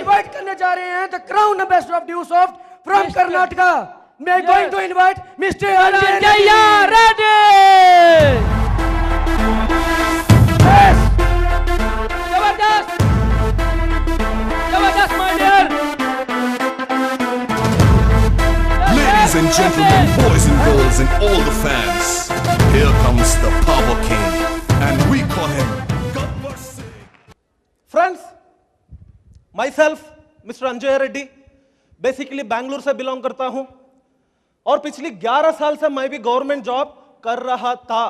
Invite करने जा रहे हैं the crown ambassador of Dusoft from Karnataka. मैं going to invite mister Anjay Reddy. जबरदस्त जबरदस्त my dear. Ladies and gentlemen, boys and girls and all the fans, here comes the Power King and we call him Gabbar Singh. Friends, myself Mr. Anjay Reddy, basically Bangalore से belong करता हूं और पिछली 11 साल से मैं भी गवर्नमेंट जॉब कर रहा था,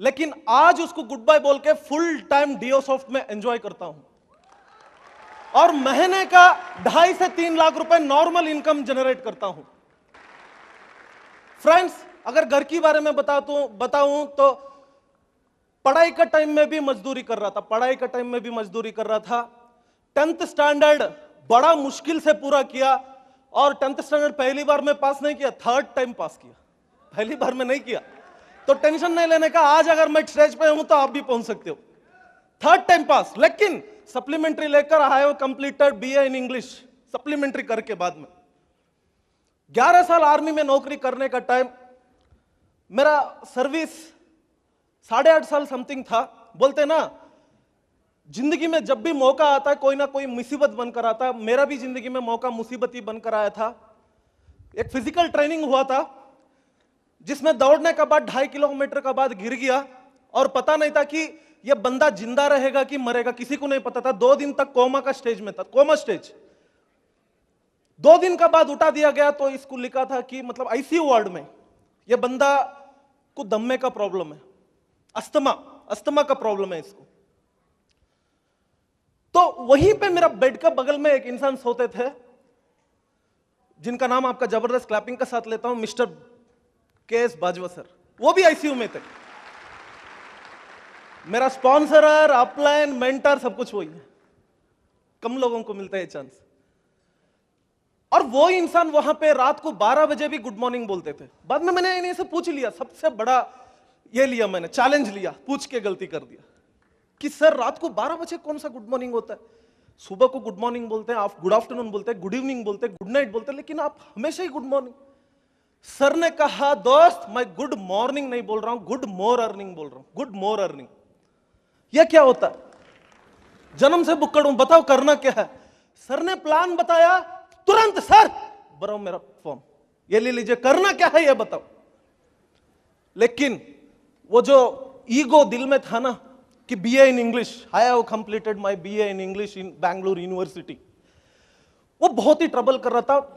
लेकिन आज उसको गुड बाय बोल के फुल टाइम डीओसॉफ्ट में एंजॉय करता हूं और महीने का 2.5 से 3 लाख रुपए नॉर्मल इनकम जनरेट करता हूं। फ्रेंड्स, अगर घर के बारे में बताऊं तो पढ़ाई का टाइम में भी मजदूरी कर रहा था। 10th स्टैंडर्ड बड़ा मुश्किल से पूरा किया और 10th स्टैंडर्ड पहली बार में पास नहीं किया, 3rd टाइम पास किया। पहली बार में नहीं किया तो टेंशन नहीं लेने का, आज अगर मैं स्टेज पे हूं तो आप भी पहुंच सकते हो। 3rd टाइम पास, लेकिन सप्लीमेंट्री लेकर I have completed BA in English supplementary करके बाद में 11 साल आर्मी में नौकरी करने का टाइम मेरा सर्विस 8.5 साल समथिंग था। बोलते ना जिंदगी में जब भी मौका आता है कोई ना कोई मुसीबत बनकर आता है, मेरा भी जिंदगी में मौका मुसीबत ही बनकर आया था। एक फिजिकल ट्रेनिंग हुआ था जिसमें दौड़ने का बाद 2.5 किलोमीटर का बाद गिर गया और पता नहीं था कि यह बंदा जिंदा रहेगा कि मरेगा, किसी को नहीं पता था। 2 दिन तक कोमा का स्टेज में था, कोमा स्टेज। 2 दिन का बाद उठा दिया गया तो इसको लिखा था कि मतलब आईसीयू वार्ड में यह बंदा को दम्मे का प्रॉब्लम है, अस्थमा का प्रॉब्लम है इसको। तो वहीं पे मेरा बेड का बगल में एक इंसान सोते थे जिनका नाम आपका जबरदस्त क्लैपिंग के साथ लेता हूं, मिस्टर केएस बाजवा सर। वो भी आईसीयू में थे। मेरा स्पॉन्सरर, अपलाइन, मेंटर सब कुछ वही है। कम लोगों को मिलता है चांस। और वो इंसान वहां पे रात को 12 बजे भी गुड मॉर्निंग बोलते थे। बाद में मैंने इन्हीं से पूछ लिया, सबसे बड़ा ये लिया मैंने, चैलेंज लिया, पूछ के गलती कर दिया कि सर रात को 12 बजे कौन सा गुड मॉर्निंग होता है? सुबह को गुड मॉर्निंग बोलते हैं, आप गुड आफ्टरनून बोलते हैं, गुड इवनिंग बोलते हैं, गुड नाइट बोलते हैं, लेकिन आप हमेशा ही गुड मॉर्निंग। सर ने कहा दोस्त मैं गुड मॉर्निंग नहीं बोल रहा हूं, गुड मोर अर्निंग बोल रहा हूं, गुड मोर अर्निंग। यह क्या होता है? जन्म से बुक्कड़ हूं, बताओ करना क्या है? सर ने प्लान बताया, तुरंत सर बरो मेरा फॉर्म ये ले लीजिए, करना क्या है ये बताओ। लेकिन वो जो ईगो दिल में था ना कि BA in English, I have completed my BA in English in Bangalore university, वो बहुत ही ट्रबल कर रहा था।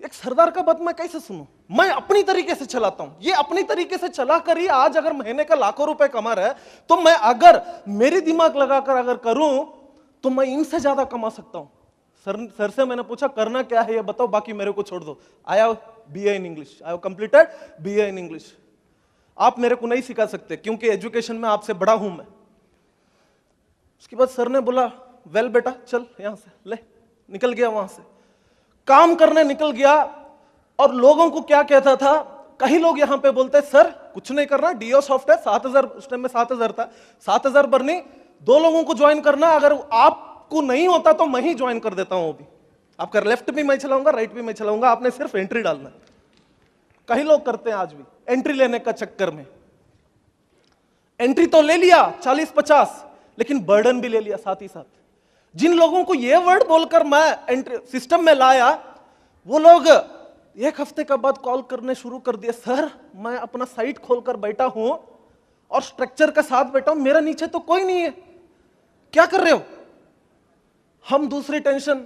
एक सरदार का बात मैं कैसे सुनूं? मैं अपनी तरीके से चलाता हूं, ये अपनी तरीके से चला कर ही आज अगर महीने का लाखों रुपए कमा रहा है, तो मैं अगर मेरी दिमाग लगाकर अगर करूं तो मैं इनसे ज्यादा कमा सकता हूं। सर से मैंने पूछा करना क्या है ये बताओ, बाकी मेरे को छोड़ दो। I have BA in English, I have completed BA in English. आप मेरे को नहीं सिखा सकते क्योंकि एजुकेशन में आपसे बड़ा हूं मैं। उसके बाद सर ने बोला वेल बेटा चल यहां से, ले निकल गया वहां से, काम करने निकल गया। और लोगों को क्या कहता था, कई लोग यहां पे बोलते सर कुछ नहीं करना, डीओसॉफ्ट है, 7,000 उस टाइम में 7,000 था, 7,000 भरनी, 2 लोगों को ज्वाइन करना, अगर आपको नहीं होता तो मैं ही ज्वाइन कर देता हूं। अभी आपका लेफ्ट भी मैं चलाऊंगा, राइट भी मैं चलाऊंगा, आपने सिर्फ एंट्री डालना है। कई लोग करते हैं आज भी एंट्री लेने का चक्कर में। एंट्री तो ले लिया 40-50, लेकिन बर्डन भी ले लिया साथ ही साथ। जिन लोगों को ये वर्ड बोलकर मैं एंट्री सिस्टम में लाया, वो लोग 1 हफ्ते का बाद कॉल करने शुरू कर दिया, सर मैं अपना साइट खोलकर बैठा हूं और स्ट्रक्चर के साथ बैठा हूं, मेरा नीचे तो कोई नहीं है, क्या कर रहे हो? हम दूसरी टेंशन,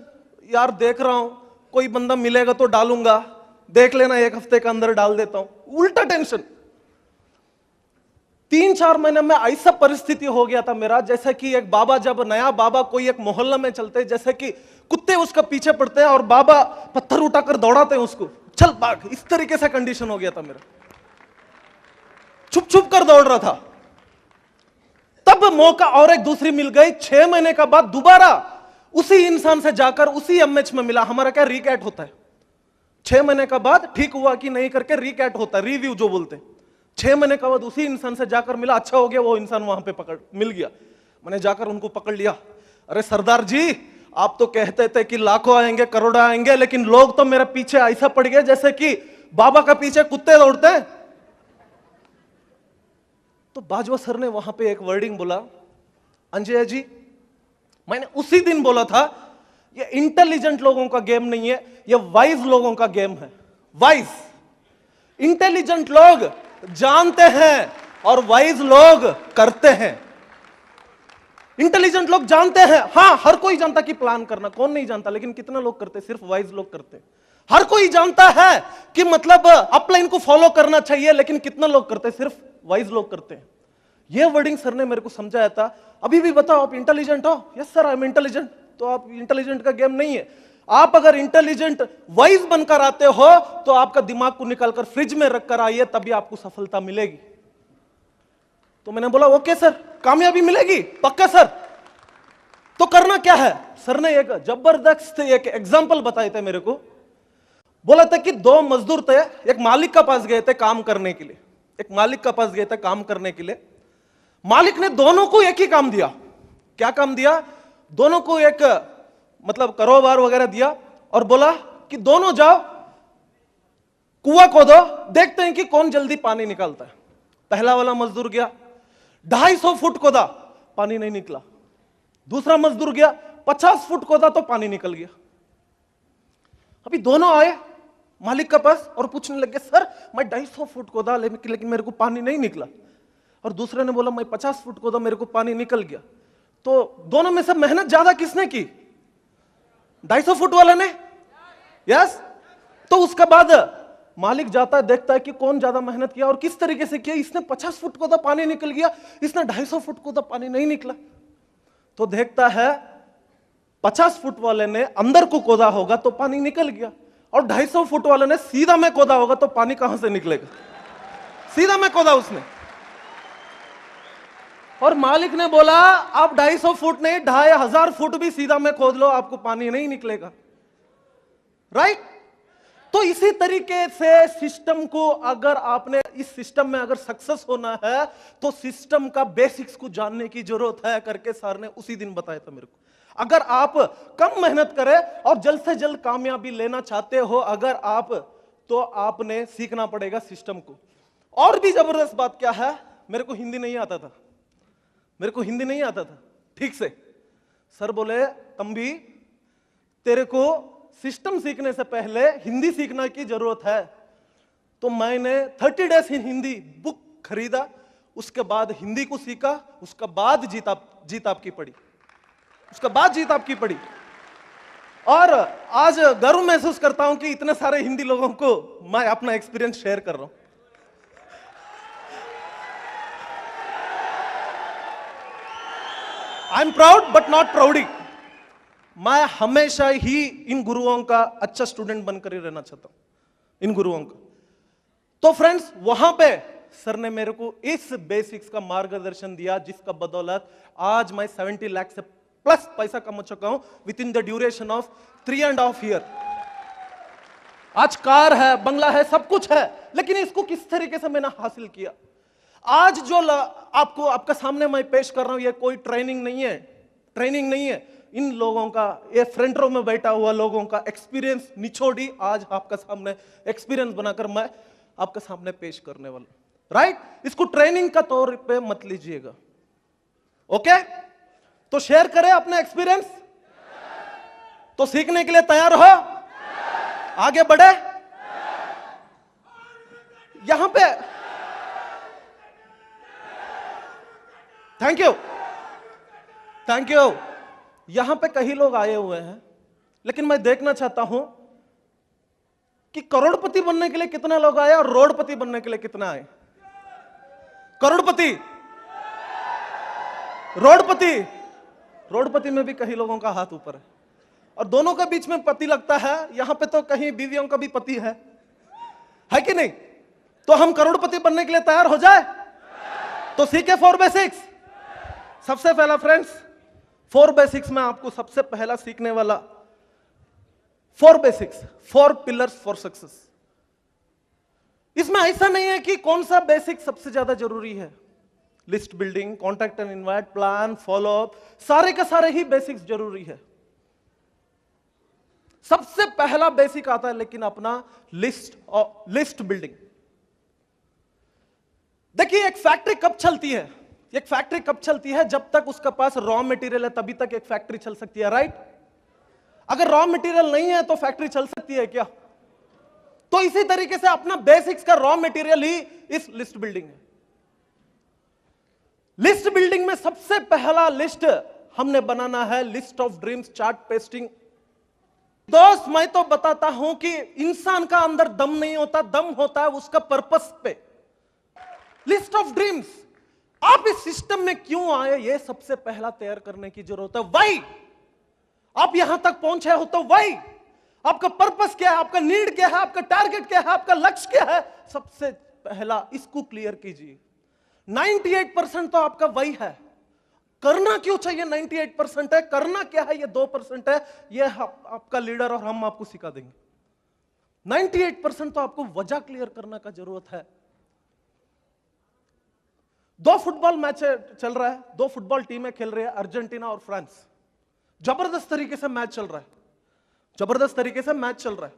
यार देख रहा हूं कोई बंदा मिलेगा तो डालूंगा, देख लेना 1 हफ्ते के अंदर डाल देता हूं। उल्टा टेंशन। 3-4 महीने में ऐसा परिस्थिति हो गया था मेरा, जैसे कि एक बाबा, जब नया बाबा कोई एक मोहल्ला में चलते, जैसे कि कुत्ते उसका पीछे पड़ते हैं और बाबा पत्थर उठाकर दौड़ाते हैं उसको, चल भाग, इस तरीके से कंडीशन हो गया था मेरा। छुप छुप कर दौड़ रहा था। तब मौका और एक दूसरी मिल गई। 6 महीने का बाद दोबारा उसी इंसान से जाकर उसी एमएच में मिला। हमारा क्या रिकैट होता है, 6 महीने का बाद ठीक हुआ कि नहीं करके रिकैट होता है, रिव्यू जो बोलते हैं। 6 महीने का बाद उसी इंसान से जाकर मिला, अच्छा हो गया वो इंसान वहां पे पकड़ मिल गया। मैंने जाकर उनको पकड़ लिया, अरे सरदार जी आप तो कहते थे कि लाखों आएंगे, करोड़ों आएंगे, लेकिन लोग तो मेरे पीछे ऐसा पड़ गए जैसे कि बाबा का पीछे कुत्ते दौड़ते हैं। तो बाजवा सर ने वहां पे एक वर्डिंग बोला, अंजय जी, मैंने उसी दिन बोला था ये इंटेलिजेंट लोगों का गेम नहीं है, ये वाइज लोगों का गेम है। वाइज, इंटेलिजेंट लोग जानते हैं और वाइज लोग करते हैं। इंटेलिजेंट लोग जानते हैं, हां हर कोई जानता कि प्लान करना, कौन नहीं जानता, लेकिन कितना लोग करते, सिर्फ वाइज लोग करते हैं। हर कोई जानता है कि मतलब अपलाइन को फॉलो करना चाहिए, लेकिन कितना लोग करते, सिर्फ वाइज लोग करते हैं। यह वर्डिंग सर ने मेरे को समझाया था। अभी भी बताओ आप इंटेलिजेंट हो? Yes sir I am intelligent. तो आप इंटेलिजेंट का गेम नहीं है। आप अगर इंटेलिजेंट वाइज बनकर आते हो तो आपका दिमाग को निकालकर फ्रिज में रखकर आइए, तभी आपको सफलता मिलेगी। तो मैंने बोला ओके सर, कामयाबी मिलेगी पक्का सर। तो करना क्या है? सर ने एक जबरदस्त एक एग्जांपल बताए थे मेरे को। बोला था कि दो मजदूर थे, एक मालिक का पास गए थे काम करने के लिए। एक मालिक का पास गए थे काम करने के लिए। मालिक ने दोनों को एक ही काम दिया। क्या काम दिया? दोनों को एक मतलब कारोबार वगैरह दिया और बोला कि दोनों जाओ कुआं खोदो, देखते हैं कि कौन जल्दी पानी निकालता है। पहला वाला मजदूर गया, 250 फुट खोदा, पानी नहीं निकला। दूसरा मजदूर गया, 50 फुट खोदा तो पानी निकल गया। अभी दोनों आए मालिक के पास और पूछने लगे, सर मैं 250 फुट खोदा लेकिन मेरे को पानी नहीं निकला। और दूसरे ने बोला मैं 50 फुट खोदा, मेरे को पानी निकल गया। तो दोनों में से मेहनत ज्यादा किसने की? 250 फुट वाले ने। यस। तो उसके बाद मालिक जाता है, देखता है कि कौन ज्यादा मेहनत किया और किस तरीके से किया। इसने 50 फुट खोदा, पानी निकल गया, इसने 250 फुट खोदा, पानी नहीं निकला। तो देखता है 50 फुट वाले ने अंदर को खोदा होगा तो पानी निकल गया, और 250 फुट वाले ने सीधा में खोदा होगा तो पानी कहां से निकलेगा? सीधा में खोदा उसने। और मालिक ने बोला आप 250 फुट नहीं 2500 फुट भी सीधा में खोद लो, आपको पानी नहीं निकलेगा। राइट? तो इसी तरीके से सिस्टम को, अगर आपने इस सिस्टम में अगर सक्सेस होना है तो सिस्टम का बेसिक्स को जानने की जरूरत है करके सर ने उसी दिन बताया था मेरे को। अगर आप कम मेहनत करें और जल्द से जल्द कामयाबी लेना चाहते हो अगर आप, तो आपने सीखना पड़ेगा सिस्टम को। और भी जबरदस्त बात क्या है, मेरे को हिंदी नहीं आता था, मेरे को हिंदी नहीं आता था ठीक से। सर बोले तंबी तेरे को सिस्टम सीखने से पहले हिंदी सीखने की जरूरत है। तो मैंने 30 डेज इन हिंदी बुक खरीदा, उसके बाद हिंदी को सीखा, उसके बाद जीत आपकी पढ़ी, उसके बाद जीत आपकी पढ़ी। और आज गर्व महसूस करता हूं कि इतने सारे हिंदी लोगों को मैं अपना एक्सपीरियंस शेयर कर रहा हूं। I am proud but not proudy. मैं हमेशा ही इन गुरुओं का अच्छा स्टूडेंट बनकर ही रहना चाहता हूं, इन गुरुओं का। तो फ्रेंड्स, वहां पे सर ने मेरे को इस बेसिक्स का मार्गदर्शन दिया, जिसका बदौलत आज मैं 70 लाख से प्लस पैसा कमा चुका हूं with in the duration of 3.5 year. आज कार है, बंगला है, सब कुछ है, लेकिन इसको किस तरीके से मैंने हासिल किया। आज जो आपको आपका सामने मैं पेश कर रहा हूं, ये कोई ट्रेनिंग नहीं है, ट्रेनिंग नहीं है। इन लोगों का, ये फ्रंट रो में बैठा हुआ लोगों का एक्सपीरियंस निचोड़ी आज आपका सामने एक्सपीरियंस बनाकर मैं आपके सामने पेश करने वाला। राइट? इसको ट्रेनिंग का तौर पे मत लीजिएगा। ओके? तो शेयर करें अपना एक्सपीरियंस। तो सीखने के लिए तैयार हो? आगे बढ़े। यहां पे थैंक यू, थैंक यू। यहां पे कई लोग आए हुए हैं, लेकिन मैं देखना चाहता हूं कि करोड़पति बनने के लिए कितना लोग आए और रोडपति बनने के लिए कितना आए। करोड़पति, रोडपति, रोडपति में भी कई लोगों का हाथ ऊपर है, और दोनों के बीच में पति लगता है। यहां पे तो कहीं बीवियों का भी पति है कि नहीं? तो हम करोड़पति बनने के लिए तैयार हो जाए तो सीखे 4 बेसिक्स। सबसे पहला फ्रेंड्स, 4 बेसिक्स में आपको सबसे पहला सीखने वाला 4 बेसिक्स, 4 पिलर्स फॉर सक्सेस। इसमें ऐसा नहीं है कि कौन सा बेसिक सबसे ज्यादा जरूरी है। List building, contact and invite, plan, follow up, सारे के सारे ही बेसिक्स जरूरी है। सबसे पहला बेसिक आता है लेकिन अपना लिस्ट बिल्डिंग। देखिए एक फैक्ट्री कब चलती है? एक फैक्ट्री कब चलती है? जब तक उसके पास रॉ मटेरियल है तभी तक एक फैक्ट्री चल सकती है, राइट? अगर रॉ मटेरियल नहीं है तो फैक्ट्री चल सकती है क्या? तो इसी तरीके से अपना बेसिक्स का रॉ मटेरियल ही इस लिस्ट बिल्डिंग है। लिस्ट बिल्डिंग में सबसे पहला लिस्ट हमने बनाना है list of dreams, chart pasting. दोस्त मैं तो बताता हूं कि इंसान का अंदर दम नहीं होता, दम होता है उसका पर्पस पे। लिस्ट ऑफ ड्रीम्स, आप इस सिस्टम में क्यों आए ये सबसे पहला तैयार करने की जरूरत है। वाई आप यहां तक पहुंचे हो, तो वाई आपका पर्पस क्या है, आपका नीड क्या है, आपका टारगेट क्या है, आपका लक्ष्य क्या है, सबसे पहला इसको क्लियर कीजिए। 98% तो आपका वही है। करना क्यों चाहिए 98% है, करना क्या है ये 2% है, ये आपका लीडर और हम आपको सिखा देंगे। 98% तो आपको वजह क्लियर करने का जरूरत है। 2 फुटबॉल मैच चल रहा है, 2 फुटबॉल टीमें खेल रही है, अर्जेंटीना और फ्रांस। जबरदस्त तरीके से मैच चल रहा है, जबरदस्त तरीके से मैच चल रहा है।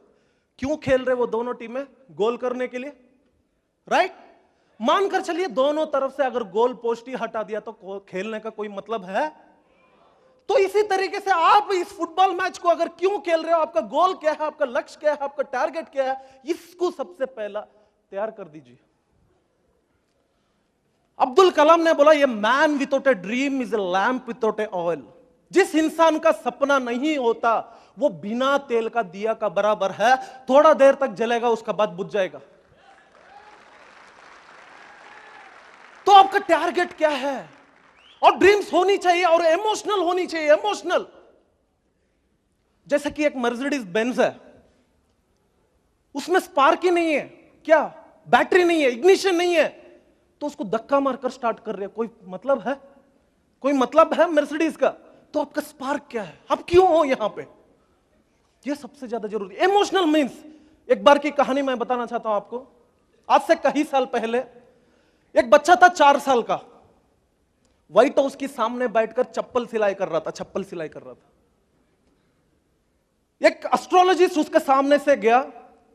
क्यों खेल रहे वो दोनों टीमें? गोल करने के लिए, राइट? मानकर चलिए दोनों तरफ से अगर गोल पोस्ट ही हटा दिया तो खेलने का कोई मतलब है? तो इसी तरीके से आप इस फुटबॉल मैच को अगर क्यों खेल रहे हो, आपका गोल क्या है, आपका लक्ष्य क्या है, आपका टारगेट क्या है, इसको सबसे पहला तैयार कर दीजिए। अब्दुल कलाम ने बोला ये man without a dream is a lamp without A oil. जिस इंसान का सपना नहीं होता वो बिना तेल का दिया का बराबर है, थोड़ा देर तक जलेगा उसका बाद बुझ जाएगा। तो आपका टारगेट क्या है? और ड्रीम्स होनी चाहिए और इमोशनल होनी चाहिए, इमोशनल। जैसे कि एक मर्सिडीज बेंज है, उसमें स्पार्क ही नहीं है, क्या बैटरी नहीं है, इग्निशन नहीं है, तो उसको धक्का मारकर स्टार्ट कर रहे हैं, कोई मतलब है? कोई मतलब है मर्सिडीज का? तो आपका स्पार्क क्या है, आप क्यों हो यहां पे, ये सबसे ज्यादा जरूरी। इमोशनल मींस, एक बार की कहानी मैं बताना चाहता हूं आपको। आज से कई साल पहले एक बच्चा था 4 साल का, व्हाइट हाउस के सामने बैठकर चप्पल सिलाई कर रहा था, चप्पल सिलाई कर रहा था। एक एस्ट्रोलॉजिस्ट उसके सामने से गया,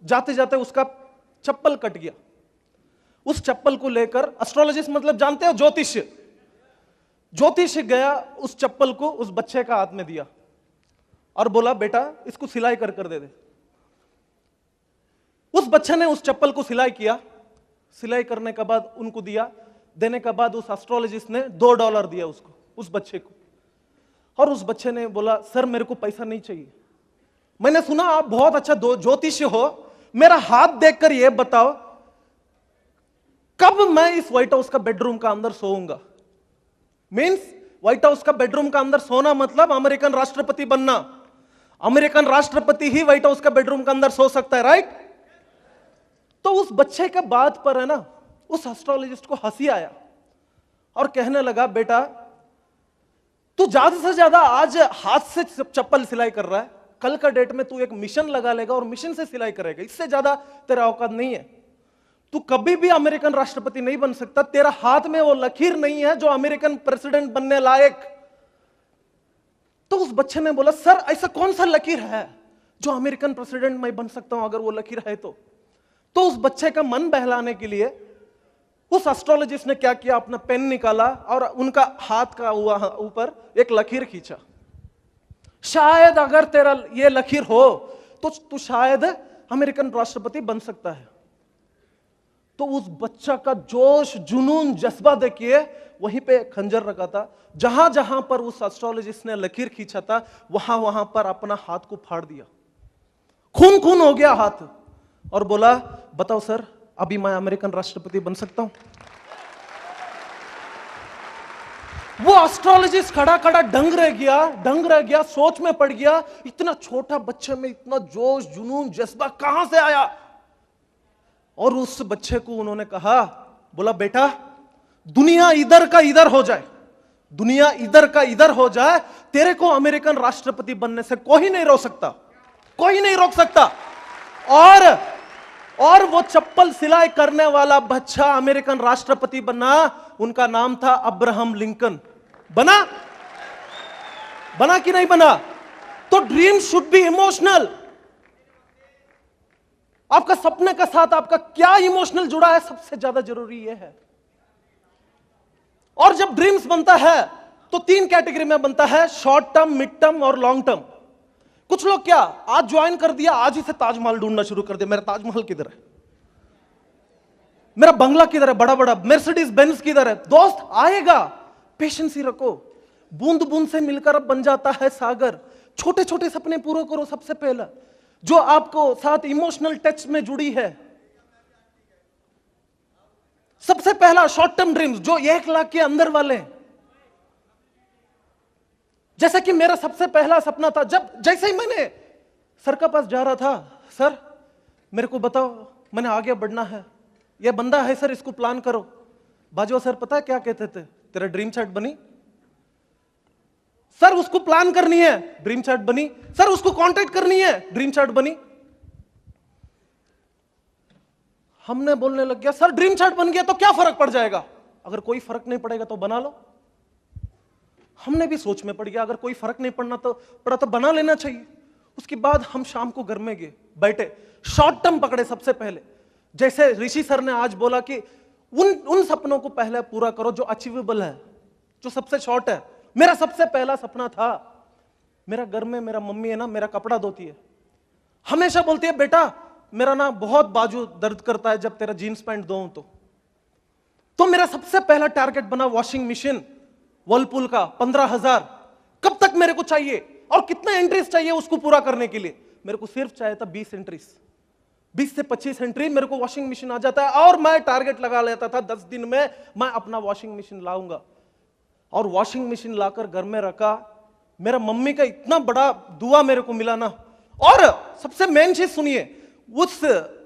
जाते जाते उसका चप्पल कट गया। उस चप्पल को लेकर, एस्ट्रोलॉजिस्ट मतलब जानते हो, ज्योतिष, ज्योतिष गया, उस चप्पल को उस बच्चे का हाथ में दिया और बोला बेटा इसको सिलाई कर कर दे दे। उस बच्चे ने उस चप्पल को सिलाई किया, सिलाई करने के बाद उनको दिया, देने के बाद उस एस्ट्रोलॉजिस्ट ने $2 दिया उसको, उस बच्चे को। और उस बच्चे ने बोला सर मेरे को पैसा नहीं चाहिए, मैंने सुना आप बहुत अच्छा ज्योतिष हो, मेरा हाथ देखकर यह बताओ कब मैं इस व्हाइट हाउस का बेडरूम का अंदर सोऊंगा। मींस व्हाइट हाउस का बेडरूम का अंदर सोना मतलब अमेरिकन राष्ट्रपति बनना। अमेरिकन राष्ट्रपति ही व्हाइट हाउस का बेडरूम का अंदर सो सकता है, राइट? तो उस बच्चे के बात पर है ना, उस एस्ट्रोलॉजिस्ट को हंसी आया और कहने लगा बेटा तू ज्यादा से ज्यादा आज हाथ से चप्पल सिलाई कर रहा है, कल का डेट में तू एक मिशन लगा लेगा और मिशन से सिलाई करेगा, इससे ज्यादा तेरा औकात नहीं है। तू कभी भी अमेरिकन राष्ट्रपति नहीं बन सकता, तेरा हाथ में वो लकीर नहीं है जो अमेरिकन प्रेसिडेंट बनने लायक। तो उस बच्चे ने बोला सर ऐसा कौन सा लकीर है जो अमेरिकन प्रेसिडेंट मैं बन सकता हूं अगर वो लकीर है तो उस बच्चे का मन बहलाने के लिए उस एस्ट्रोलॉजिस्ट ने क्या किया, अपना पेन निकाला और उनका हाथ का ऊपर एक लकीर खींचा। शायद अगर तेरा ये लकीर हो तो तू शायद अमेरिकन राष्ट्रपति बन सकता है। तो उस बच्चा का जोश, जुनून, जज्बा देखिए, वहीं पे खंजर रखा था। जहां जहां पर उस एस्ट्रोलॉजिस्ट ने लकीर खींचा था वहां वहां पर अपना हाथ को फाड़ दिया, खून खून हो गया हाथ, और बोला बताओ सर अभी मैं अमेरिकन राष्ट्रपति बन सकता हूं? वो एस्ट्रोलॉजिस्ट खड़ा खड़ा दंग रह गया, सोच में पड़ गया, इतना छोटा बच्चे में इतना जोश, जुनून, जज्बा कहां से आया? और उस बच्चे को उन्होंने कहा, बोला बेटा दुनिया इधर का इधर हो जाए, दुनिया इधर का इधर हो जाए, तेरे को अमेरिकन राष्ट्रपति बनने से कोई नहीं रोक सकता, कोई नहीं रोक सकता। और वो चप्पल सिलाई करने वाला बच्चा अमेरिकन राष्ट्रपति बना, उनका नाम था अब्राहम लिंकन। बना कि नहीं बना? तो ड्रीम शुड बी इमोशनल। आपका सपने का साथ आपका क्या इमोशनल जुड़ा है, सबसे ज्यादा जरूरी यह है। और जब ड्रीम्स बनता है तो 3 कैटेगरी में बनता है, शॉर्ट टर्म, मिड टर्म और लॉन्ग टर्म। कुछ लोग क्या आज ज्वाइन कर दिया, आज ही से ताजमहल ढूंढना शुरू कर दिया, मेरा ताजमहल किधर है, मेरा बंगला किधर है, बड़ा बड़ा मर्सिडीज बेंज किधर है। दोस्त आएगा, पेशेंस ही रखो, बूंद बूंद से मिलकर अब बन जाता है सागर। छोटे छोटे सपने पूरे करो सबसे पहला, जो आपको साथ इमोशनल टच में जुड़ी है। सबसे पहला शॉर्ट टर्म ड्रीम्स जो 1 लाख के अंदर वाले हैं। जैसे कि मेरा सबसे पहला सपना था, जैसे ही मैंने सर का पास जा रहा था, सर मेरे को बताओ, मैंने आगे बढ़ना है, ये बंदा है सर, इसको प्लान करो। बाजवा सर पता है क्या कहते थे, तेरा ड्रीम चार्ट बनी सर, उसको प्लान करनी है, ड्रीम चार्ट बनी सर, उसको कांटेक्ट करनी है, ड्रीम चार्ट बनी। हमने बोलने लग गया सर ड्रीम चार्ट बन गया तो क्या फर्क पड़ जाएगा, अगर कोई फर्क नहीं पड़ेगा तो बना लो। हमने भी सोच में पड़ गया, अगर कोई फर्क नहीं पड़ा तो बना लेना चाहिए। उसके बाद हम शाम को घर में गए, बैठे, शॉर्ट टर्म पकड़े सबसे पहले। जैसे ऋषि सर ने आज बोला कि उन सपनों को पहले पूरा करो जो अचीवेबल है, जो सबसे शॉर्ट है। मेरा सबसे पहला सपना था, मेरा घर में मेरा मम्मी है ना, मेरा कपड़ा धोती है, हमेशा बोलती है बेटा मेरा ना बहुत बाजू दर्द करता है जब तेरा जीन्स पैंट धोऊं तो मेरा सबसे पहला टारगेट बना वॉशिंग मशीन वर्लपूल का 15,000। कब तक मेरे को चाहिए और कितना एंट्रीज चाहिए उसको पूरा करने के लिए? मेरे को सिर्फ चाहिए था 20 एंट्रीज, 20 से 25 एंट्री मेरे को वॉशिंग मशीन आ जाता है। और मैं टारगेट लगा लेता था 10 दिन में मैं अपना वॉशिंग मशीन लाऊंगा। और वॉशिंग मशीन लाकर घर में रखा, मेरा मम्मी का इतना बड़ा दुआ मेरे को मिला ना। और सबसे मेन चीज सुनिए, उस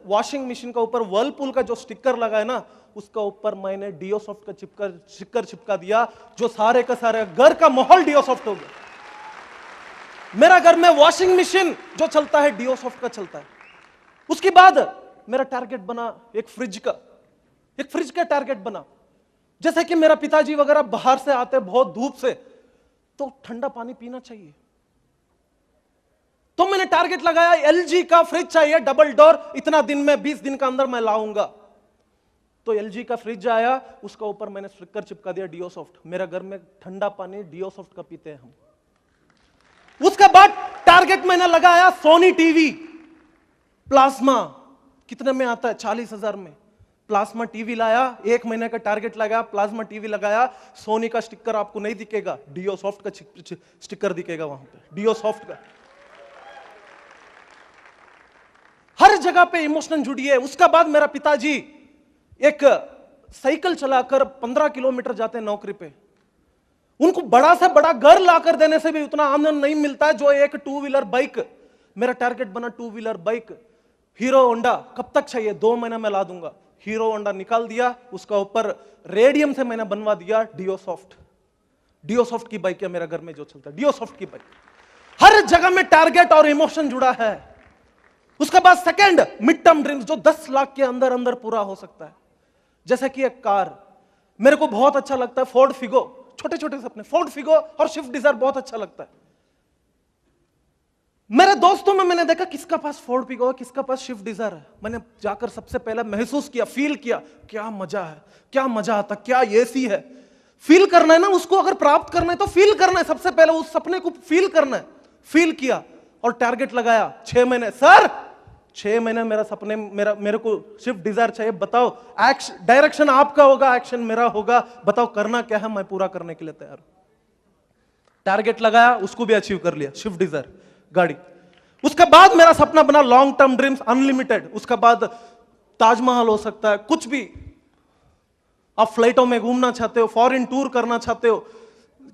वॉशिंग मशीन का ऊपर वर्लपूल का जो स्टिकर लगा है ना, उसका ऊपर मैंने डियो सॉफ्ट का स्टिकर चिपका दिया, जो सारे का सारे घर का माहौल डियो सॉफ्ट हो गया। मेरा घर में वॉशिंग मशीन जो चलता है डियो सॉफ्ट का चलता है। उसके बाद मेरा टारगेट बना एक फ्रिज का टारगेट बना। जैसे कि मेरा पिताजी वगैरह बाहर से आते बहुत धूप से, तो ठंडा पानी पीना चाहिए, तो मैंने टारगेट लगाया एलजी का फ्रिज चाहिए डबल डोर, इतना दिन में 20 दिन का अंदर मैं लाऊंगा। तो एलजी का फ्रिज आया, उसका ऊपर मैंने स्टिकर चिपका दिया डियो सॉफ्ट। मेरा घर में ठंडा पानी डियो सॉफ्ट का पीते हैं हम। उसके बाद टारगेट मैंने लगाया सोनी टीवी प्लाज्मा, कितने में आता है? 40,000 में प्लाज्मा टीवी लाया। 1 महीने का टारगेट लगाया, प्लाज्मा टीवी लगाया। सोनी का स्टिकर आपको नहीं दिखेगा, डियो सॉफ्ट का स्टिकर दिखेगा वहां पे, डियो सॉफ्ट का। हर जगह पे इमोशन जुड़ी है। उसका बाद मेरा पिताजी एक साइकिल चलाकर 15 किलोमीटर जाते हैं नौकरी पे। उनको बड़ा से बड़ा घर लाकर देने से भी उतना आनंद नहीं मिलता है जो एक 2 व्हीलर बाइक। मेरा टारगेट बना 2 व्हीलर बाइक हीरो होंडा। कब तक चाहिए? 2 महीना में ला दूंगा। हीरो होंडा निकाल दिया, उसका ऊपर रेडियम से मैंने बनवा दिया डियो सॉफ्ट की बाइक है मेरा घर में जो चलता है, डियो सॉफ्ट की बाइक। हर जगह में टारगेट और इमोशन जुड़ा है। उसके बाद सेकंड मिड टर्म ड्रीम्स जो 10 लाख के अंदर अंदर पूरा हो सकता है। जैसे कि एक कार मेरे को बहुत अच्छा लगता है, फोर्ड फिगो। छोटे छोटे सपने, फोर्ड फिगो और स्विफ्ट डिजायर बहुत अच्छा लगता है। मेरे दोस्तों में मैंने देखा किसका पास फोर्ड फिगो है, किसका पास स्विफ्ट डिजायर है। मैंने जाकर सबसे पहले महसूस किया, फील किया, क्या मजा है, क्या मजा आता, क्या एसी है। फील करना है ना उसको, अगर प्राप्त करना है तो फील करना है। सबसे पहले उस सपने को फील करना है। फील किया और टारगेट लगाया 6 महीने। सर 6 महीने मेरा सपने, मेरे को स्विफ्ट डिजायर चाहिए, बताओ एक्शन डायरेक्शन आपका होगा, एक्शन मेरा होगा, बताओ करना क्या है, मैं पूरा करने के लिए तैयार हूं। टारगेट लगाया, उसको भी अचीव कर लिया, स्विफ्ट डिजायर गाड़ी। उसके बाद मेरा सपना बना लॉन्ग टर्म ड्रीम्स अनलिमिटेड। उसके बाद ताजमहल हो सकता है, कुछ भी। आप फ्लाइटों में घूमना चाहते हो, फॉरेन टूर करना चाहते हो,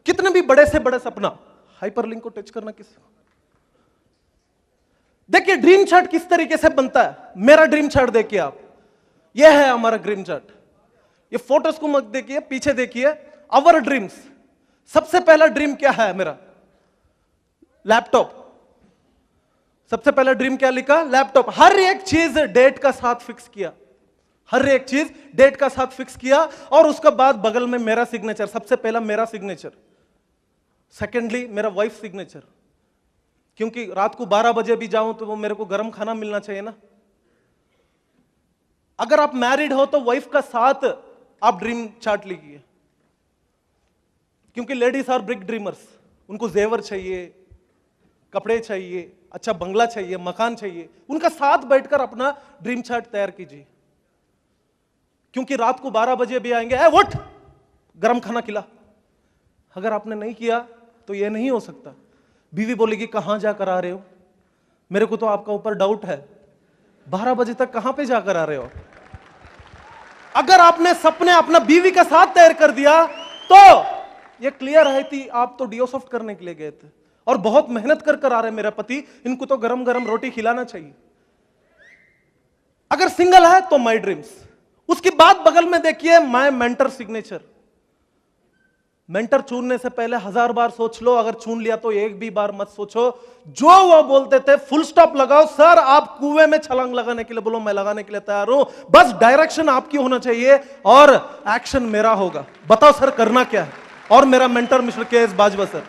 कितने भी बड़े से बड़े सपना। हाइपरलिंक को टच करना किसी को। देखिए ड्रीम चार्ट किस तरीके से बनता है। मेरा ड्रीम चार्ट देखिए आप, यह है हमारा ड्रीम चार्ट। ये फोटोज को मत देखिए, पीछे देखिए अवर ड्रीम्स। सबसे पहला ड्रीम क्या है मेरा? लैपटॉप। सबसे पहला ड्रीम क्या लिखा? लैपटॉप। हर एक चीज डेट का साथ फिक्स किया, हर एक चीज डेट का साथ फिक्स किया। और उसके बाद बगल में मेरा सिग्नेचर। सबसे पहला मेरा सिग्नेचर, सेकेंडली मेरा वाइफ सिग्नेचर, क्योंकि रात को 12 बजे भी जाऊं तो वो मेरे को गर्म खाना मिलना चाहिए ना। अगर आप मैरिड हो तो वाइफ का साथ आप ड्रीम चार्ट लिखिए, क्योंकि लेडीज आर बिग ड्रीमर्स। उनको जेवर चाहिए, कपड़े चाहिए, अच्छा बंगला चाहिए, मकान चाहिए। उनका साथ बैठकर अपना ड्रीम चार्ट तैयार कीजिए, क्योंकि रात को 12 बजे भी आएंगे, उठ गरम खाना खिला। अगर आपने नहीं किया तो यह नहीं हो सकता। बीवी बोलेगी कहां जाकर आ रहे हो, मेरे को तो आपका ऊपर डाउट है, 12 बजे तक कहां पे जाकर आ रहे हो। अगर आपने सपने अपना बीवी का साथ तैयार कर दिया तो ये क्लियर है कि आप तो डीओ सॉफ्ट करने के लिए गए थे और बहुत मेहनत कर आ रहे मेरा पति, इनको तो गरम गरम रोटी खिलाना चाहिए। अगर सिंगल है तो माई ड्रीम्स। उसके बाद बगल में देखिए माई मेंटर सिग्नेचर। मेंटर चुनने से पहले 1000 बार सोच लो, अगर चुन लिया तो एक भी बार मत सोचो। जो वो बोलते थे फुल स्टॉप लगाओ। सर आप कुएं में छलांग लगाने के लिए बोलो, मैं लगाने के लिए तैयार हूं, बस डायरेक्शन आपकी होना चाहिए और एक्शन मेरा होगा। बताओ सर करना क्या है। और मेरा mentor mister KS. Bajwa sir.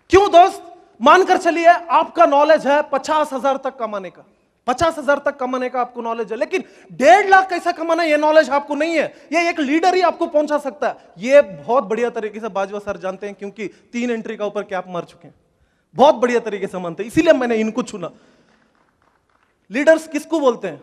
क्यों दोस्त, मानकर चलिए आपका नॉलेज है 50,000 तक कमाने का, 50,000 तक कमाने का आपको नॉलेज है, लेकिन 1.5 लाख कैसा कमाना ये नॉलेज आपको नहीं है। ये एक लीडर ही आपको पहुंचा सकता है। ये बहुत बढ़िया तरीके से बाजवा सर जानते हैं, क्योंकि 3 एंट्री का ऊपर कैप मार चुके हैं, बहुत बढ़िया तरीके से मानते हैं, इसीलिए मैंने इनको चुना। लीडर्स किसको बोलते हैं?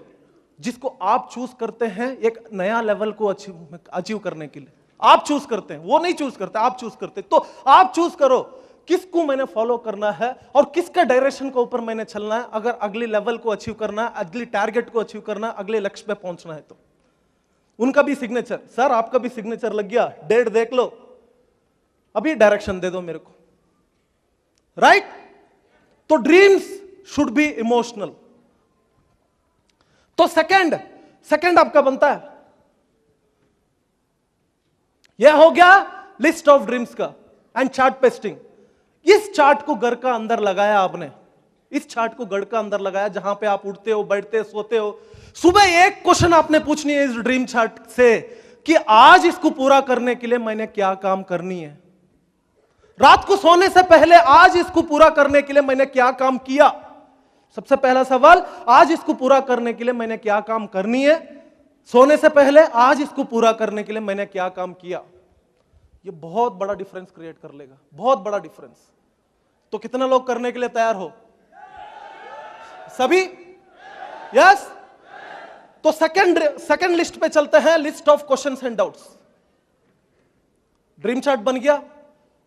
जिसको आप चूज करते हैं एक नया लेवल को अचीव करने के लिए। आप चूज करते हैं, वो नहीं चूज करते, आप चूज करते। तो आप चूज करो किसको मैंने फॉलो करना है और किसका डायरेक्शन के ऊपर मैंने चलना है। अगर अगले लेवल को अचीव करना है, अगली टारगेट को अचीव करना है, अगले लक्ष्य पे पहुंचना है तो उनका भी सिग्नेचर। सर आपका भी सिग्नेचर लग गया, डेट देख लो, अभी डायरेक्शन दे दो मेरे को, राइट? तो ड्रीम्स शुड बी इमोशनल। तो सेकंड आपका बनता है, यह हो गया लिस्ट ऑफ ड्रीम्स का एंड चार्ट पेस्टिंग। इस चार्ट को घर का अंदर लगाया आपने, इस चार्ट को घर का अंदर लगाया, जहां पे आप उठते हो, बैठते, सोते हो। सुबह एक क्वेश्चन आपने पूछनी है इस ड्रीम चार्ट से कि आज इसको पूरा करने के लिए मैंने क्या काम करनी है। रात को सोने से पहले आज इसको पूरा करने के लिए मैंने क्या काम किया। सबसे पहला सवाल, आज इसको पूरा करने के लिए मैंने क्या काम करनी है। सोने से पहले आज इसको पूरा करने के लिए मैंने क्या काम किया। ये बहुत बड़ा डिफरेंस क्रिएट कर लेगा, बहुत बड़ा डिफरेंस। तो कितना लोग करने के लिए तैयार हो? सभी? यस? तो सेकंड लिस्ट पे चलते हैं, list of questions and doubts. Dream chart बन गया।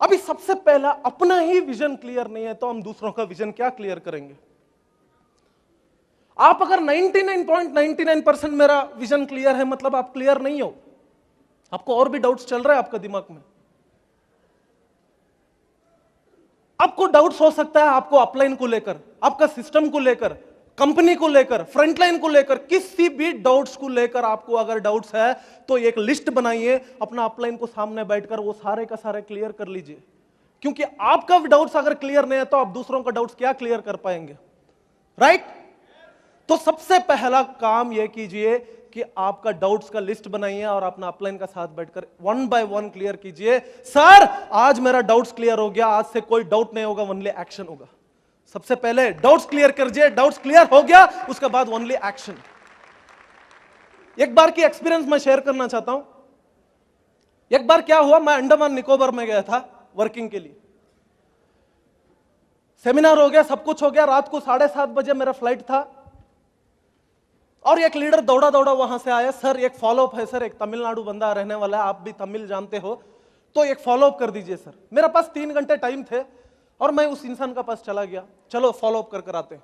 अभी सबसे पहला, अपना ही विजन क्लियर नहीं है तो हम दूसरों का विजन क्या क्लियर करेंगे। आप अगर 99.99% मेरा विजन क्लियर है, मतलब आप क्लियर नहीं हो, आपको और भी डाउट्स चल रहा है आपका दिमाग में। आपको डाउट्स हो सकता है आपको अपलाइन को लेकर, आपका सिस्टम को लेकर, कंपनी को लेकर, फ्रंटलाइन को लेकर, किसी भी डाउट्स को लेकर आपको अगर डाउट्स है तो एक लिस्ट बनाइए, अपना अपलाइन को सामने बैठकर वो सारे का सारे क्लियर कर लीजिए। क्योंकि आपका डाउट्स अगर क्लियर नहीं है तो आप दूसरों का डाउट्स क्या क्लियर कर पाएंगे, राइट? तो सबसे पहला काम यह कीजिए कि आपका डाउट्स का लिस्ट बनाइए और अपना अपलाइन का साथ बैठकर 1 by 1 क्लियर कीजिए। सर आज मेरा डाउट्स क्लियर हो गया, आज से कोई डाउट नहीं होगा, ओनली एक्शन होगा। सबसे पहले डाउट्स क्लियर कीजिए, डाउट्स क्लियर हो गया उसके बाद ओनली एक्शन। एक बार की एक्सपीरियंस मैं शेयर करना चाहता हूं। एक बार क्या हुआ, मैं अंडमान निकोबार में गया था वर्किंग के लिए। सेमिनार हो गया, सब कुछ हो गया, रात को 7:30 बजे मेरा फ्लाइट था और एक लीडर दौड़ा दौड़ा वहां से आया। सर एक फॉलोअप है, सर एक तमिलनाडु बंदा रहने वाला है, आप भी तमिल जानते हो तो एक फॉलोअप कर दीजिए सर। मेरे पास 3 घंटे टाइम थे और मैं उस इंसान का पास चला गया, चलो फॉलोअप कर आते हैं।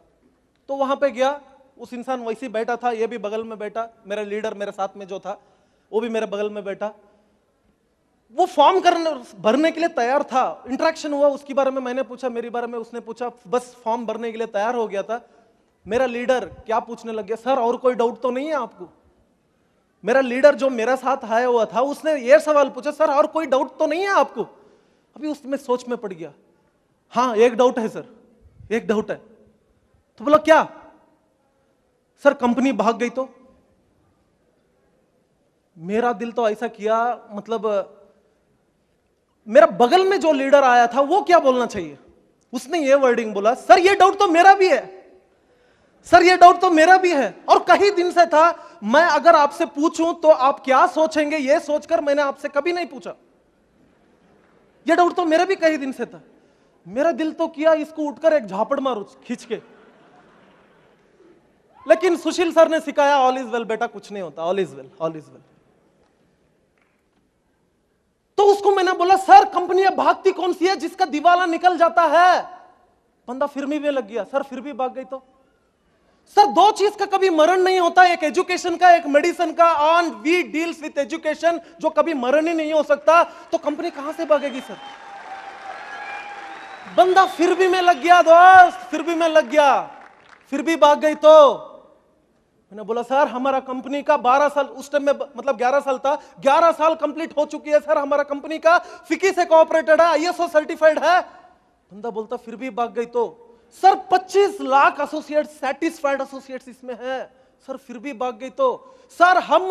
तो वहां पे गया, उस इंसान वैसे ही बैठा था, ये भी बगल में बैठा, मेरा लीडर मेरे साथ में जो था वो भी मेरे बगल में बैठा। वो फॉर्म भरने के लिए तैयार था। इंटरेक्शन हुआ, उसके बारे में मैंने पूछा, मेरे बारे में उसने पूछा, बस फॉर्म भरने के लिए तैयार हो गया था। मेरा लीडर क्या पूछने लग गया, सर और कोई डाउट तो नहीं है आपको। मेरा लीडर जो मेरा साथ आया हुआ था उसने ये सवाल पूछा, सर और कोई डाउट तो नहीं है आपको। अभी उसमें सोच में पड़ गया, हाँ एक डाउट है सर, एक डाउट है। तो बोला क्या? सर कंपनी भाग गई तो। मेरा दिल तो ऐसा किया, मतलब मेरा बगल में जो लीडर आया था वो क्या बोलना चाहिए, उसने ये वर्डिंग बोला, सर ये डाउट तो मेरा भी है। सर ये डाउट तो मेरा भी है और कई दिन से था। मैं अगर आपसे पूछूं तो आप क्या सोचेंगे ये सोचकर मैंने आपसे कभी नहीं पूछा। ये डाउट तो मेरा भी कई दिन से था। मेरा दिल तो किया इसको उठकर एक झापड़ मारूं खींच के, लेकिन सुशील सर ने सिखाया ऑल इज वेल बेटा, कुछ नहीं होता, all is well, all is well. तो उसको मैंने बोला सर कंपनियां भागती कौन सी है जिसका दिवाला निकल जाता है। बंदा फिर भी लग गया, सर फिर भी भाग गई तो। सर दो चीज का कभी मरण नहीं होता, एक एजुकेशन का, एक मेडिसिन का। On we deals with education, जो कभी मरण ही नहीं हो सकता, तो कंपनी कहां से भागेगी सर। बंदा फिर भी मैं लग गया दोस्त, फिर भी मैं लग गया, फिर भी भाग गई तो। मैंने बोला सर हमारा कंपनी का 12 साल, उस टाइम में मतलब 11 साल था, 11 साल कंप्लीट हो चुकी है सर हमारा कंपनी का, फिकी से कोऑपरेटेड है, आईएसओ सर्टिफाइड है। बंदा बोलता फिर भी भाग गई तो। Sir 25 lakh associate, satisfied associates इसमें है, सर फिर भी भाग गई तो। सर हम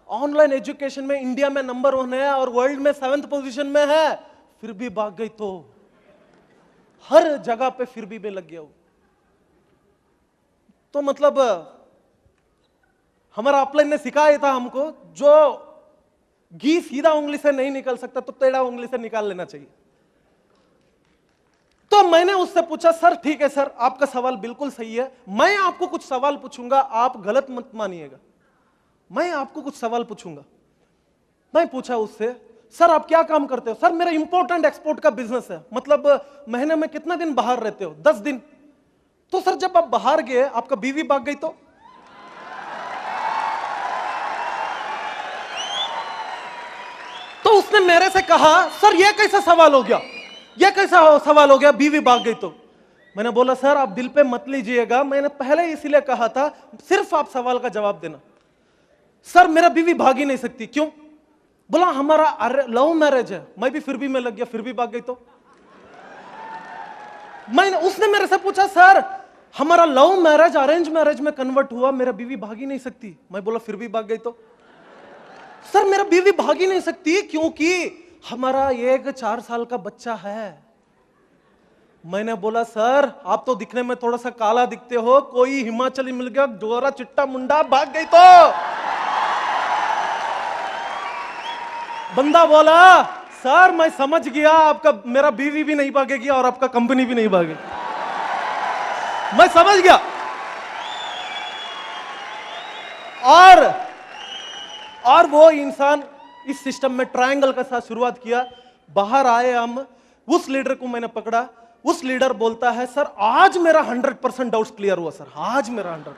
ऑनलाइन एजुकेशन में इंडिया में नंबर 1 है और वर्ल्ड में 7th पोजीशन में है, फिर भी भाग गई तो। हर जगह पे फिर भी मैं लग गया हूं। तो मतलब हमारा अपलाइन ने सिखाया था हमको, जो घी सीधा उंगली से नहीं निकल सकता तो टेढ़ा उंगली से निकाल लेना चाहिए। तो मैंने उससे पूछा सर ठीक है सर आपका सवाल बिल्कुल सही है, मैं आपको कुछ सवाल पूछूंगा, आप गलत मत मानिएगा। मैं आपको कुछ सवाल पूछूंगा। मैं पूछा उससे सर आप क्या काम करते हो। सर मेरा इंपोर्ट एंड एक्सपोर्ट का बिजनेस है, मतलब महीने में कितना दिन बाहर रहते हो। 10 दिन। तो सर जब आप बाहर गए आपका बीवी भाग गई तो उसने मेरे से कहा सर ये कैसा सवाल हो गया, ये कैसा सवाल हो गया, बीवी भाग गई तो। मैंने बोला सर आप दिल पे मत लीजिएगा, मैंने पहले इसीलिए कहा था सिर्फ आप सवाल का जवाब देना। सर मेरा बीवी भाग ही नहीं सकती, क्यों। बोला हमारा लव मैरिज है। मैं भी फिर भी मैं लग गया, फिर भी भाग गई तो। उसने मेरे से पूछा सर हमारा लव मैरिज अरेंज मैरिज में कन्वर्ट हुआ, मेरा बीवी भाग ही नहीं सकती। मैं बोला फिर भी भाग गई तो। सर मेरा बीवी भाग ही नहीं सकती क्योंकि हमारा एक 4 साल का बच्चा है। मैंने बोला सर आप तो दिखने में थोड़ा सा काला दिखते हो, कोई हिमाचली मिल गया गोरा चिट्टा मुंडा, भाग गई तो। बंदा बोला सर मैं समझ गया, आपका मेरा बीवी भी नहीं भागेगी और आपका कंपनी भी नहीं भागेगी, मैं समझ गया। और वो इंसान इस सिस्टम में ट्रायंगल के साथ शुरुआत किया। बाहर आए हम, उस लीडर को मैंने पकड़ा। उस लीडर बोलता है सर आज मेरा 100% डाउट्स क्लियर हुआ सर, आज मेरा 100%।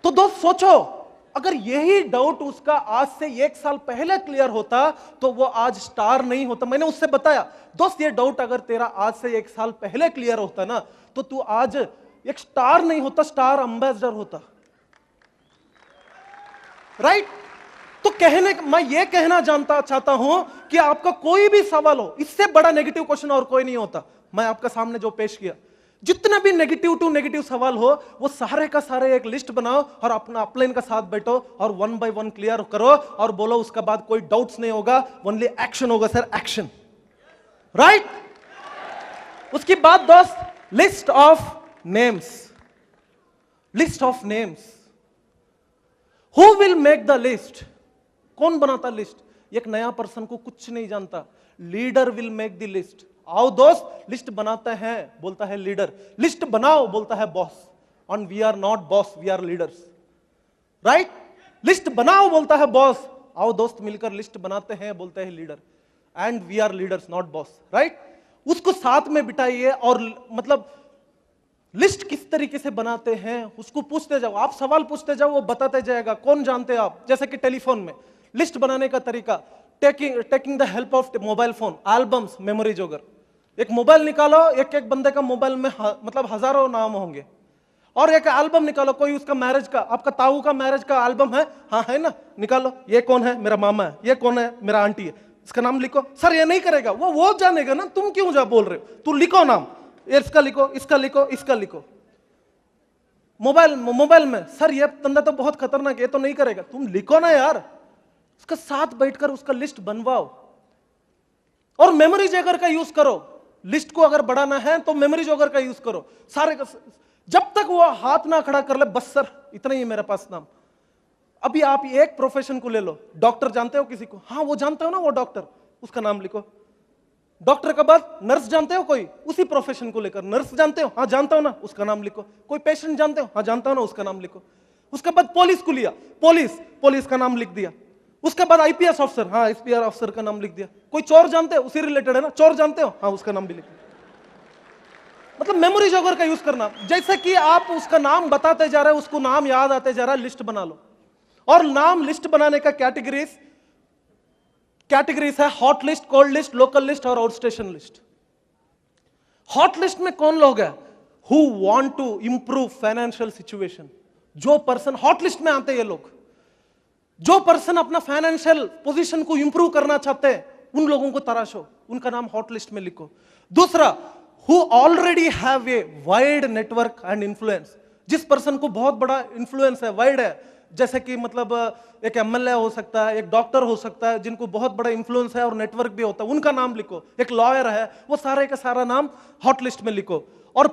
तो दोस्त सोचो अगर यही डाउट उसका आज से 1 साल पहले क्लियर होता तो वो आज स्टार नहीं होता। मैंने उससे बताया दोस्त ये डाउट अगर तेरा आज से 1 साल पहले क्लियर होता ना तो तू आज एक स्टार नहीं होता, स्टार एम्बेसडर होता। राइट? तो मैं ये कहना चाहता हूं कि आपका कोई भी सवाल हो, इससे बड़ा नेगेटिव क्वेश्चन और कोई नहीं होता। मैं आपका सामने जो पेश किया, जितना भी नेगेटिव टू नेगेटिव सवाल हो वो सारे का सारे एक लिस्ट बनाओ और अपना अपलाइन का साथ बैठो और 1 by 1 क्लियर करो और बोलो उसका बाद कोई डाउट्स नहीं होगा, ओनली एक्शन होगा सर, एक्शन। राइट? उसकी बाद दोस्त list of names, list of names. Who will make the list? कौन बनाता लिस्ट? एक नया पर्सन को कुछ नहीं जानता, leader will make the list. आओ दोस्त लिस्ट बनाते हैं, बोलता है लीडर। लिस्ट बनाओ, बोलता है बॉस। और we are not boss, we are leaders. Right? List बनाओ बोलता है बॉस, आओ दोस्त मिलकर लिस्ट बनाते हैं, बोलते हैं leader. And we are leaders not boss. Right? उसको साथ में बिठाइए और मतलब लिस्ट किस तरीके से बनाते हैं उसको पूछते जाओ, आप सवाल पूछते जाओ, वो बताते जाएगा। कौन जानते हैं आप? जैसे कि टेलीफोन में लिस्ट बनाने का तरीका, taking the help of mobile phone, albums, memory jogger. एक मोबाइल निकालो, एक बंदे का मोबाइल में मतलब हजारों नाम होंगे, और एक एल्बम निकालो, कोई उसका मैरिज का, आपका ताऊ का मैरिज का एल्बम है, हाँ है ना, निकालो। ये कौन है? मेरा मामा है। ये कौन है? मेरा आंटी है। इसका नाम लिखो। सर ये नहीं करेगा, वो जानेगा ना, तुम क्यों जा बोल रहे हो? तू लिखो नाम, इसका लिखो, इसका लिखो, इसका लिखो। मोबाइल में सर ये बंदा तो बहुत खतरनाक है, ये तो नहीं करेगा। तुम लिखो ना यार, उसका साथ बैठकर उसका लिस्ट बनवाओ। और मेमोरी जैकर का यूज करो। लिस्ट को अगर बढ़ाना है तो मेमोरी जॉगर का यूज करो, सारे का। जब तक वो हाथ ना खड़ा कर ले, बस सर इतना ही है मेरे पास नाम। अभी आप एक प्रोफेशन को ले लो, डॉक्टर जानते हो किसी को? हाँ वो जानते हो ना, वो डॉक्टर, उसका नाम लिखो। डॉक्टर के बाद नर्स जानते हो कोई, उसी प्रोफेशन को लेकर नर्स जानते हो? हाँ जानता हो ना, उसका नाम लिखो। कोई पेशेंट जानते हो? हाँ जानता हो ना, उसका नाम लिखो। उसके बाद पुलिस को लिया, पुलिस का नाम लिख दिया। उसके बाद आईपीएस ऑफिसर, हाँ आईपीएस ऑफिसर का नाम लिख दिया। कोई चोर जानते हो? उसी रिलेटेड है ना, चोर जानते हो? हाँ उसका नाम भी लिख दिया। मतलब मेमोरी जॉगर का यूज करना, जैसे कि आप उसका नाम बताते जा रहे हैं, उसको नाम याद आते जा रहा है, लिस्ट बना लो। और नाम लिस्ट बनाने का कैटेगरीज है hot list, cold list, local list और outstation list. Hot list में कौन लोग हैं? Who want to improve financial situation. जो पर्सन हॉट लिस्ट में आते हैं, ये लोग जो पर्सन अपना फाइनेंशियल पोजीशन को इंप्रूव करना चाहते हैं, उन लोगों को तराशो, उनका नाम हॉट लिस्ट में लिखो। दूसरा, who already have a wide network and influence. जिस पर्सन को बहुत बड़ा इन्फ्लुएंस है, वाइड है, जैसे कि मतलब एक एमएलए हो सकता है, एक डॉक्टर हो सकता है, जिनको बहुत बड़ा इन्फ्लुएंस है और नेटवर्क भी होता है, उनका नाम लिखो। एक लॉयर है, वो सारे का सारा नाम हॉट लिस्ट में लिखो। और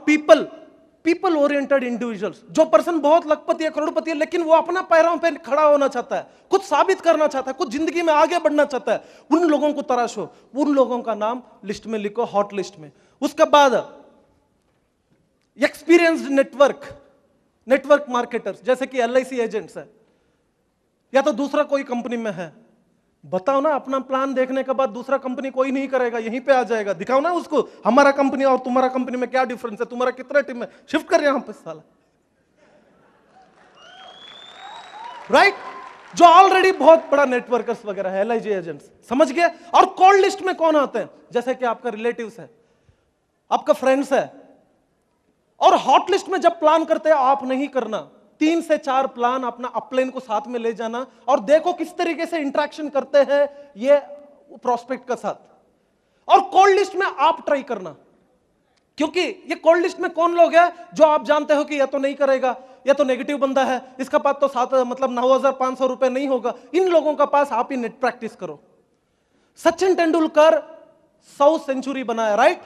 पीपल ओरिएंटेड इंडिविजुअल्स, जो पर्सन बहुत लखपति है, करोड़पति है, लेकिन वो अपना पैरों पे खड़ा होना चाहता है, कुछ साबित करना चाहता है, कुछ जिंदगी में आगे बढ़ना चाहता है, उन लोगों को तराशो, उन लोगों का नाम लिस्ट में लिखो, हॉट लिस्ट में। उसके बाद एक्सपीरियंस्ड नेटवर्क मार्केटर्स, जैसे कि एलआईसी एजेंट्स है, या तो दूसरा कोई कंपनी में है। बताओ ना, अपना प्लान देखने के बाद दूसरा कंपनी कोई नहीं करेगा, यहीं पे आ जाएगा। दिखाओ ना उसको, हमारा कंपनी और तुम्हारा कंपनी में क्या डिफरेंस है, तुम्हारा कितना टीम है, शिफ्ट कर यहां पे साला। राइट? जो ऑलरेडी बहुत बड़ा नेटवर्कर्स वगैरह है, एलआईसी एजेंट्स, समझ गए? और कोल्ड लिस्ट में कौन आते हैं? जैसे कि आपका रिलेटिव्स है, आपका फ्रेंड्स है। और हॉट लिस्ट में जब प्लान करते हैं, आप नहीं करना, 3 से 4 प्लान अपना अपलाइन को साथ में ले जाना और देखो किस तरीके से इंटरेक्शन करते हैं ये प्रोस्पेक्ट का साथ। और कोल्ड लिस्ट में आप ट्राई करना, क्योंकि ये कोल्ड लिस्ट में कौन लोग हैं जो आप जानते हो कि यह तो नहीं करेगा, यह तो नेगेटिव बंदा है, इसका पास तो 9,500 रुपए नहीं होगा। इन लोगों का पास आप ही नेट प्रैक्टिस करो। सचिन तेंदुलकर 100 सेंचुरी बनाया, राइट?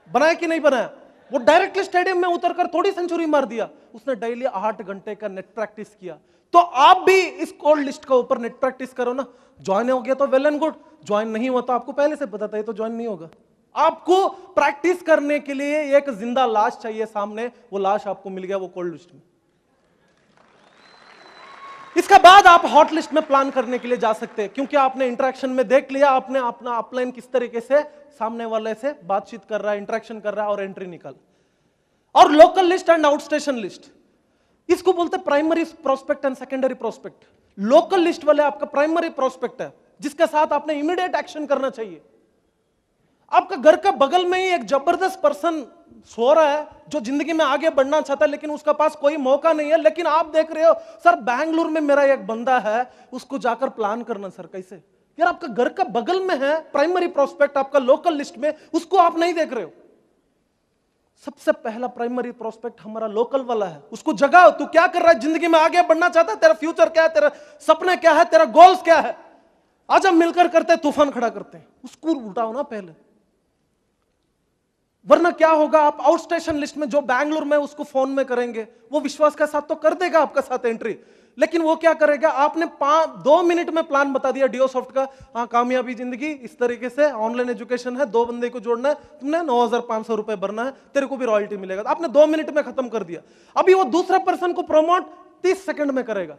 बनाया कि नहीं बनाया? वो डायरेक्टली स्टेडियम में उतरकर थोड़ी सेंचुरी मार दिया, उसने डेली 8 घंटे का नेट प्रैक्टिस किया। तो आप भी इस कोल्ड लिस्ट के ऊपर नेट प्रैक्टिस करो ना। ज्वाइन हो गया तो वेल एंड गुड, ज्वाइन नहीं हुआ तो आपको पहले से पता था ये तो ज्वाइन नहीं होगा। आपको प्रैक्टिस करने के लिए एक जिंदा लाश चाहिए सामने, वो लाश आपको मिल गया, वो कोल्ड लिस्ट में। इसके बाद आप हॉट लिस्ट में प्लान करने के लिए जा सकते हैं, क्योंकि आपने इंटरेक्शन में देख लिया, आपने अपना अपलाइन किस तरीके से सामने वाले से बातचीत कर रहा है, इंटरेक्शन कर रहा है और एंट्री निकाल। और local list and out station list, इसको बोलते हैं primary prospect and secondary prospect. Local list वाले आपका प्राइमरी प्रोस्पेक्ट है, जिसके साथ आपने इमीडिएट एक्शन करना चाहिए। आपका घर का बगल में ही एक जबरदस्त पर्सन सो रहा है जो जिंदगी में आगे बढ़ना चाहता है, लेकिन उसका पास कोई मौका नहीं है। लेकिन आप देख रहे हो, सर बैंगलोर में मेरा एक बंदा है, उसको जाकर प्लान करना। सर कैसे यार? आपका घर का बगल में है प्राइमरी प्रोस्पेक्ट आपका लोकल लिस्ट में, उसको आप नहीं देख रहे हो। सबसे पहला प्राइमरी प्रोस्पेक्ट हमारा लोकल वाला है, उसको जगाओ। तू क्या कर रहा है? जिंदगी में आगे बढ़ना चाहता है? तेरा फ्यूचर क्या है? तेरा सपने क्या है? तेरा गोल्स क्या है? आज हम मिलकर करते हैं, तूफान खड़ा करते हैं। उसको उठाओ ना पहले, वरना क्या होगा? आप आउट स्टेशन लिस्ट में जो बैंगलोर में उसको फोन में करेंगे, वो विश्वास के साथ तो कर देगा आपका साथ एंट्री, लेकिन वो क्या करेगा? आपने 2 मिनट में प्लान बता दिया डियोसॉफ्ट का, हाँ कामयाबी जिंदगी इस तरीके से, ऑनलाइन एजुकेशन है, 2 बंदे को जोड़ना है, तुमने 9,500 रुपए भरना है, तेरे को भी रॉयल्टी मिलेगा। आपने 2 मिनट में खत्म कर दिया। अभी वो दूसरा पर्सन को प्रमोट 30 सेकंड में करेगा।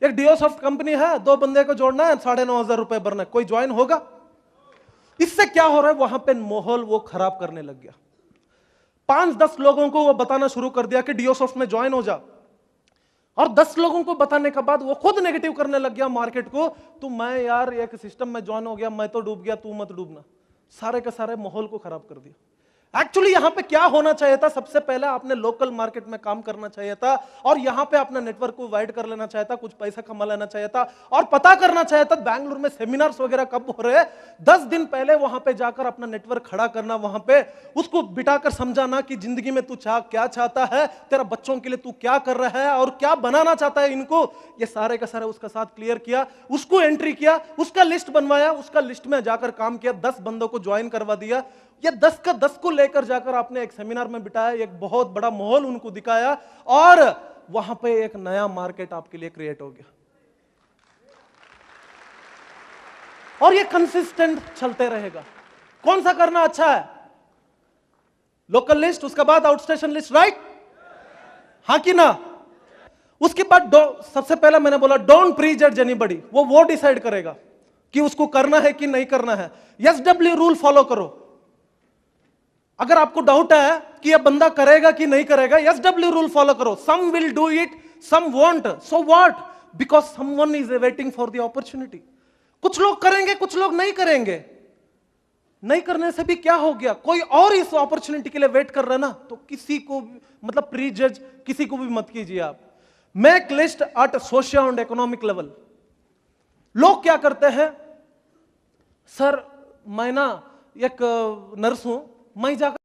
एक डियोसॉफ्ट कंपनी है, 2 बंदे को जोड़ना है, 9,500 रुपए भरना है, कोई ज्वाइन होगा? इससे क्या हो रहा है? वहां पे माहौल वो खराब करने लग गया। 5-10 लोगों को वो बताना शुरू कर दिया कि डियोसॉफ्ट में ज्वाइन हो जा, और 10 लोगों को बताने के बाद वो खुद नेगेटिव करने लग गया मार्केट को। तो मैं यार एक सिस्टम में ज्वाइन हो गया, मैं तो डूब गया, तू मत डूबना। सारे के सारे माहौल को खराब कर दिया। एक्चुअली यहां पे क्या होना चाहिए था, सबसे पहले आपने लोकल मार्केट में काम करना चाहिए था और यहां पे अपना नेटवर्क को वाइड कर लेना चाहिए था, कुछ पैसा कमा लेना चाहिए था और पता करना चाहिए था बैंगलोर में सेमिनार्स वगैरह कब हो रहे हैं। 10 दिन पहले वहां पे जाकर अपना नेटवर्क खड़ा करना, वहां पे उसको बिठाकर समझाना कि जिंदगी में तू क्या चाहता है, तेरा बच्चों के लिए तू क्या कर रहा है और क्या बनाना चाहता है इनको, ये सारे का सारा उसका साथ क्लियर किया, उसको एंट्री किया, उसका लिस्ट बनवाया, उसका लिस्ट में जाकर काम किया, 10 बंदों को ज्वाइन करवा दिया। ये 10 का 10 को लेकर जाकर आपने एक सेमिनार में बिठाया, एक बहुत बड़ा माहौल उनको दिखाया और वहां पे एक नया मार्केट आपके लिए क्रिएट हो गया। और ये कंसिस्टेंट चलते रहेगा। कौन सा करना अच्छा है? लोकल लिस्ट, उसके बाद आउटस्टेशन लिस्ट, राइट? हाँ कि ना? उसके बाद सबसे पहले मैंने बोला डोंट प्रीजज एनीबॉडी, वो डिसाइड करेगा कि उसको करना है कि नहीं करना है। एसडब्ल्यू रूल फॉलो करो। अगर आपको डाउट है कि यह बंदा करेगा कि नहीं करेगा, एसडब्ल्यू रूल फॉलो करो। Some will do it, some won't, so what, because someone is waiting for the opportunity. कुछ लोग करेंगे, कुछ लोग नहीं करेंगे। नहीं करने से भी क्या हो गया, कोई और इस अपॉर्चुनिटी के लिए वेट कर रहा है ना, तो किसी को मतलब प्रीजज किसी को भी मत कीजिए आप। Make list at socio and economic level. लोग क्या करते हैं, सर मैं ना एक नर्स हूं, मैं जाकर